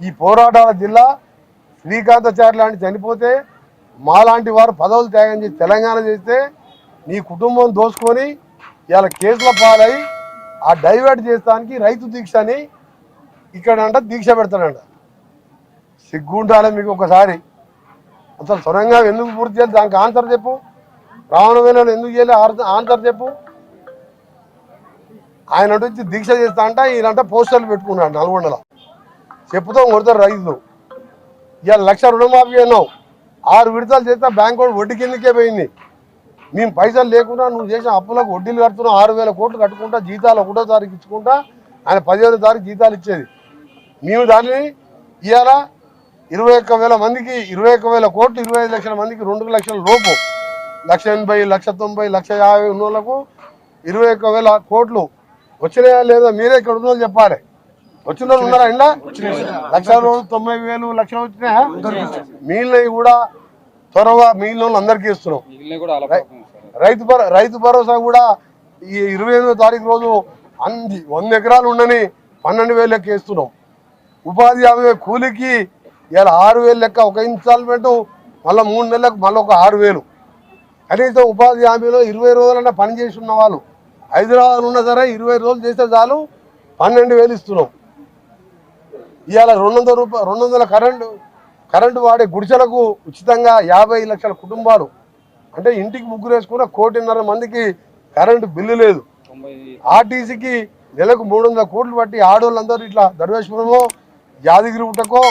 ఈ పోరాటాల జిల్లా శ్రీకాంతాచారి లాంటి చనిపోతే మాలాంటి వారు పదవులు త్యాగం చేసి తెలంగాణ చేస్తే నీ కుటుంబం దోసుకొని ఇవాళ కేసుల పాలై ఆ డైవర్ట్ చేస్తానికి రైతు దీక్ష అని ఇక్కడ దీక్ష పెడతాడంట. సిగ్గుండాలి మీకు ఒకసారి. అసలు సొరంగం ఎందుకు పూర్తి చేయాలి దానికి ఆన్సర్ చెప్పు. రావణవేలను ఎందుకు చేయాలి ఆన్సర్ చెప్పు. ఆయన వచ్చి దీక్ష చేస్తా అంట ఈయనంట పోస్టర్లు పెట్టుకున్నాడు నల్గొండలో. చెప్పుతో కొడతారు రైతులు. ఇవాళ 1,00,000 రుణమాఫీ అన్నావు, 6 విడతలు చేస్తే బ్యాంక్ వాడు వడ్డీ కిందకే పోయింది. మేము పైసలు లేకుండా నువ్వు చేసిన అప్పులకు వడ్డీలు కడుతున్నావు. 6,000 కోట్లు కట్టుకుంటా జీతాలు 1వ తారీఖు ఇచ్చుకుంటా ఆయన 15వ తారీఖు జీతాలు ఇచ్చేది. మేము దాన్ని ఇవాళ 21,000 మందికి 21,000 కోట్లు 25 లక్షల మందికి 2 లక్షల లోపు 1,80,000 1,90,000 1,50,000 ఉన్న వాళ్ళకు 21,000 కోట్లు వచ్చినాయా లేదా మీరే ఇక్కడ ఉన్న వాళ్ళు చెప్పాలి. వచ్చిన వాళ్ళు ఉన్నారా? ఎండా 1,90,000 లక్షలు వచ్చినాయా? మిగిలినవి కూడా త్వరగా మిగిలిన వాళ్ళు అందరికీ ఇస్తున్నాం. రైతు భరోసా కూడా ఈ 28వ తారీఖు రోజు 100 ఎకరాలు ఉండని 12,000 లెక్క ఇస్తున్నాం. ఉపాధి హామీ కూలికి ఇలా 6,000 లెక్క ఒక ఇన్స్టాల్మెంట్, మళ్ళీ 3 నెలలకు మళ్ళీ ఒక 6,000. కనీసం ఉపాధి హామీలో 20 రోజులన్నా పని చేసి ఉన్న వాళ్ళు హైదరాబాద్ ఉన్నా సరే 20 రోజులు చేస్తే చాలు 12,000 ఇస్తున్నాం. ఇవాళ 200 కరెంటు వాడే గుడిసెలకు ఉచితంగా 50 లక్షల కుటుంబాలు అంటే ఇంటికి ముగ్గురు వేసుకున్న 1,50,00,000 మందికి కరెంటు బిల్లు లేదు. ఆర్టీసీకి నెలకు 300 కోట్లు పట్టి ఆడవాళ్ళందరూ ఇట్లా ధర్మేశ్వరమో యాదగిరి గుట్టకో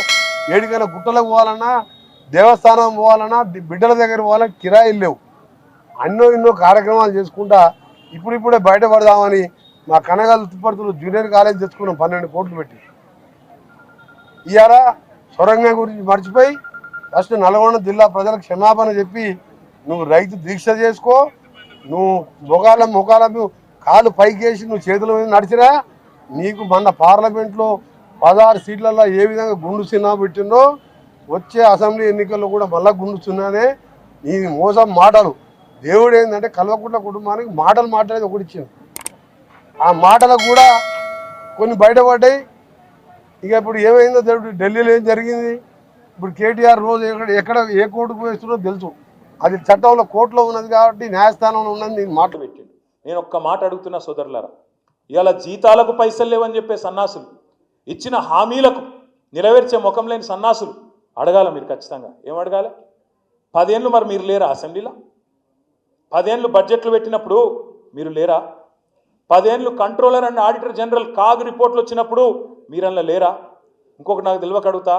ఏడికైనా గుట్టలకు పోవాలన్నా దేవస్థానం పోవాలన్నా బిడ్డల దగ్గర పోవాలన్నా కిరాయిలు లేవు. ఎన్నో కార్యక్రమాలు చేసుకుంటా ఇప్పుడిప్పుడే బయటపడదామని మా కనగాలు తుప్పర్తులు జూనియర్ కాలేజ్ తెచ్చుకున్నాం 12 కోట్లు పెట్టి. ఇవాళ సొరంగం గురించి మర్చిపోయి ఫస్ట్ నల్గొండ జిల్లా ప్రజలకు క్షమాపణ చెప్పి నువ్వు రైతు దీక్ష చేసుకో. నువ్వు మొగాల కాలు పైకేసి నువ్వు చేతుల మీద నడిచినా నీకు మొన్న పార్లమెంట్లో 16 సీట్లలో ఏ విధంగా గుండు సినిమా పెట్టిందో వచ్చే అసెంబ్లీ ఎన్నికల్లో కూడా మళ్ళా గుండు చిన్నానే. నీ మోసం మాటలు. దేవుడు ఏంటంటే కల్వకుంట్ల కుటుంబానికి మాటలు మాట్లాడేది ఒకటి ఇచ్చింది. ఆ మాటలకు కూడా కొన్ని బయటపడ్డాయి. ఇక ఇప్పుడు ఏమైందో ఢిల్లీలో ఏం జరిగింది. ఇప్పుడు కేటీఆర్ రోజు ఎక్కడ ఏ కోర్టుకు వేస్తుందో తెలుసు. అది చట్టంలో కోర్టులో ఉన్నది కాబట్టి న్యాయస్థానంలో ఉన్నది నేను మాట పెట్టింది. నేను ఒక్క మాట అడుగుతున్నా సోదరులారా, ఇవాళ జీతాలకు పైసలు లేవని చెప్పే సన్నాసులు, ఇచ్చిన హామీలకు నెరవేర్చే ముఖం లేని సన్నాసులు అడగాల మీరు ఖచ్చితంగా. ఏం అడగాలి? 10 ఏళ్ళు మరి మీరు లేరా అసెంబ్లీలో? 10 ఏళ్ళు బడ్జెట్లు పెట్టినప్పుడు మీరు లేరా? 10 ఏళ్ళు controller and auditor general CAG రిపోర్ట్లు వచ్చినప్పుడు మీరన్నా లేరా? ఇంకొకటి నాకు తెలియక అడుగుతా,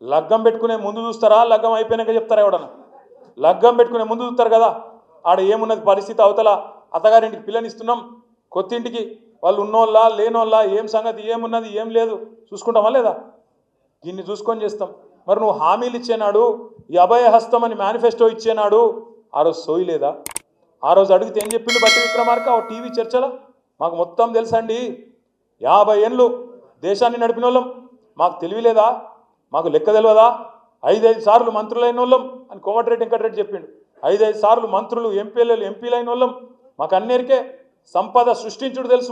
లగ్గం పెట్టుకునే ముందు చూస్తారా లగ్గం అయిపోయినాక చెప్తారా? ఎవడన్నా లగ్గం పెట్టుకునే ముందు చూస్తారు కదా. ఆడ ఏమున్నది పరిస్థితి, అవతల అత్తగారింటికి పిల్లనిస్తున్నాం, కొత్తింటికి వాళ్ళు ఉన్నోళ్ళ లేనోళ్ళ ఏం సంగతి, ఏమున్నది ఏం లేదు చూసుకుంటామా లేదా? దీన్ని చూసుకొని చేస్తాం. మరి నువ్వు హామీలు ఇచ్చేనాడు, ఈ అభయహస్తం అని మేనిఫెస్టో ఇచ్చేనాడు, ఆ రోజు సోయి లేదా? ఆ రోజు అడిగితే ఏం చెప్పిండు బట్టి విక్రమార్క ఓ టీవీ చర్చలో? మాకు మొత్తం తెలుసండి, 50 ఏళ్ళు దేశాన్ని నడిపిన వాళ్ళం, మాకు తెలియలేదా, మాకు లెక్క తెలియదా, 5 సార్లు మంత్రులైన వాళ్ళం అని కోమటిరెడ్డి వెంకటరెడ్డి చెప్పిండు. 5 సార్లు మంత్రులు ఎంపీలైన వాళ్ళం, మాకు అన్నిరికే సంపద సృష్టించుడు తెలుసు,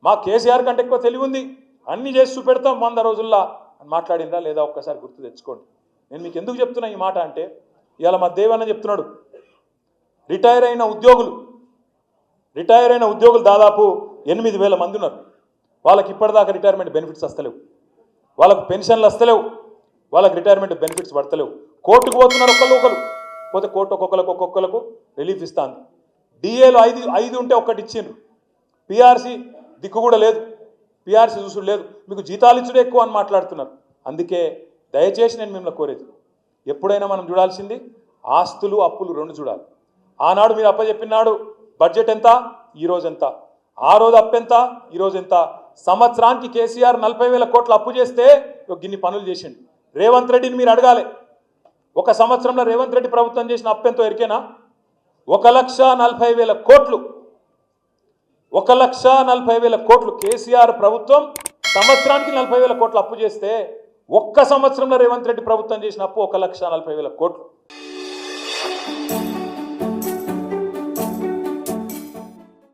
మా కేసీఆర్ కంటే ఎక్కువ తెలివి ఉంది, అన్నీ చేసి చూపెడతాం 100 రోజుల్లో అని మాట్లాడిందా లేదా? ఒక్కసారి గుర్తు తెచ్చుకోండి. నేను మీకు ఎందుకు చెప్తున్నా ఈ మాట అంటే, ఇవాళ మా దేవన్న చెప్తున్నాడు, రిటైర్ అయిన ఉద్యోగులు దాదాపు 8,000 మంది ఉన్నారు. వాళ్ళకి ఇప్పటిదాకా రిటైర్మెంట్ బెనిఫిట్స్ వస్తలేవు, వాళ్ళకు పెన్షన్లు వస్తలేవు, వాళ్ళకి రిటైర్మెంట్ బెనిఫిట్స్ పడతలేవు. కోర్టుకు పోతున్నారు ఒకరు పోతే కోర్టు ఒక్కొక్కలకు రిలీఫ్ ఇస్తాను. డిఏలు 5 ఉంటే ఒక్కటి ఇచ్చిండ్రు. పిఆర్సీ దిక్కు కూడా లేదు, పిఆర్సీ చూసుడు లేదు, మీకు జీతాలు ఇచ్చుడే ఎక్కువ అని మాట్లాడుతున్నారు. అందుకే దయచేసి నేను మిమ్మల్ని కోరేది, ఎప్పుడైనా మనం చూడాల్సింది ఆస్తులు అప్పులు 2 చూడాలి. ఆనాడు మీరు అప్పచెప్పినాడు బడ్జెట్ ఎంత, ఈరోజు ఎంత, ఆ రోజు అప్పు ఎంత, ఈరోజు ఎంత. సంవత్సరానికి కేసీఆర్ 40,000 కోట్లు అప్పు చేస్తే గిన్ని పనులు చేసిండు. రేవంత్ రెడ్డిని మీరు అడగాలి, ఒక సంవత్సరంలో రేవంత్ రెడ్డి ప్రభుత్వం చేసిన అప్పు ఎంతో ఎరికేనా? 1,40,000 కోట్లు. 1,40,000 కోట్లు కేసీఆర్ ప్రభుత్వం సంవత్సరానికి 40,000 కోట్లు అప్పు చేస్తే ఒక్క సంవత్సరంలో రేవంత్ రెడ్డి ప్రభుత్వం చేసిన అప్పు 1,40,000 కోట్లు.